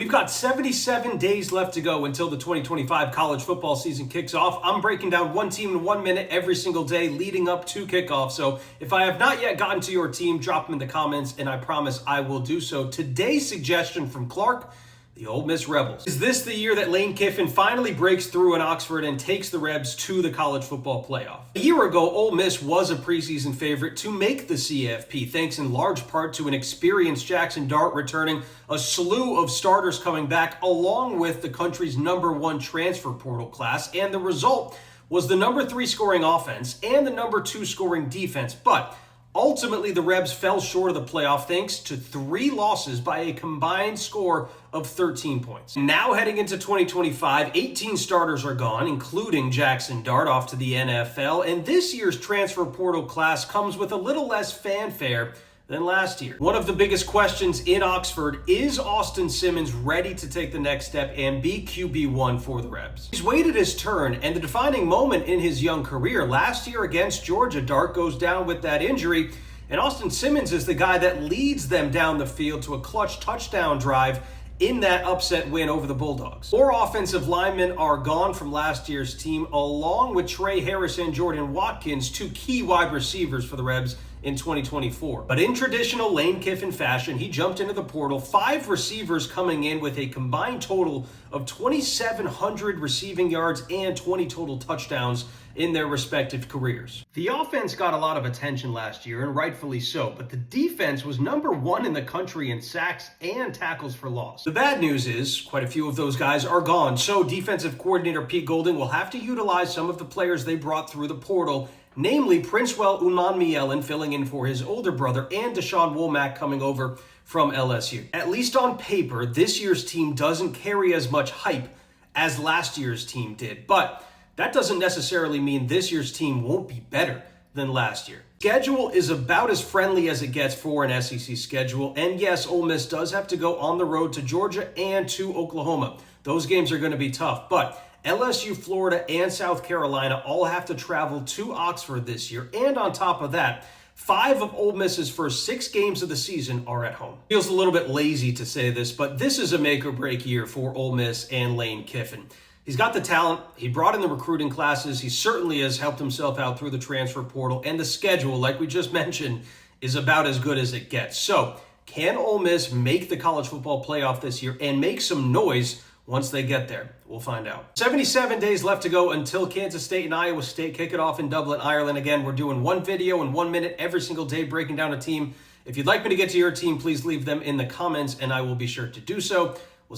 We've got 77 days left to go until the 2025 college football season kicks off. I'm breaking down one team in 1 minute every single day leading up to kickoff. So if I have not yet gotten to your team, drop them in the comments and I promise I will do so. Today's suggestion from Clark: the Ole Miss Rebels. Is this the year that Lane Kiffin finally breaks through in Oxford and takes the Rebs to the college football playoff? A year ago, Ole Miss was a preseason favorite to make the CFP, thanks in large part to an experienced Jackson Dart returning, a slew of starters coming back, along with the country's #1 transfer portal class, and the result was the #3 scoring offense and the #2 scoring defense. But ultimately, the Rebs fell short of the playoff thanks to 3 losses by a combined score of 13 points. Now heading into 2025, 18 starters are gone, including Jackson Dart off to the NFL, and this year's transfer portal class comes with a little less fanfare than last year. One of the biggest questions in Oxford: is Austin Simmons ready to take the next step and be QB1 for the Rebs? He's waited his turn, and the defining moment in his young career last year against Georgia, Dart goes down with that injury, and Austin Simmons is the guy that leads them down the field to a clutch touchdown drive in that upset win over the Bulldogs. 4 offensive linemen are gone from last year's team, along with Trey Harris and Jordan Watkins, 2 key wide receivers for the Rebs in 2024. But in traditional Lane Kiffin fashion, he jumped into the portal, 5 receivers coming in with a combined total of 2,700 receiving yards and 20 total touchdowns in their respective careers. The offense got a lot of attention last year, and rightfully so, but the defense was #1 in the country in sacks and tackles for loss. The bad news is quite a few of those guys are gone, so defensive coordinator Pete Golding will have to utilize some of the players they brought through the portal, namely Princewell Umanmielen filling in for his older brother and Deshaun Womack coming over from LSU. At least on paper, this year's team doesn't carry as much hype as last year's team did, but that doesn't necessarily mean this year's team won't be better than last year. Schedule is about as friendly as it gets for an SEC schedule, and yes, Ole Miss does have to go on the road to Georgia and to Oklahoma. Those games are going to be tough, but LSU, Florida, and South Carolina all have to travel to Oxford this year, and on top of that, 5 of Ole Miss's first 6 games of the season are at home. Feels a little bit lazy to say this, but this is a make-or-break year for Ole Miss and Lane Kiffin. He's got the talent, he brought in the recruiting classes, he certainly has helped himself out through the transfer portal, and the schedule, like we just mentioned, is about as good as it gets. So, can Ole Miss make the college football playoff this year and make some noise once they get there? We'll find out. 77 days left to go until Kansas State and Iowa State kick it off in Dublin, Ireland. Again, we're doing one video in 1 minute every single day breaking down a team. If you'd like me to get to your team, please leave them in the comments and I will be sure to do so.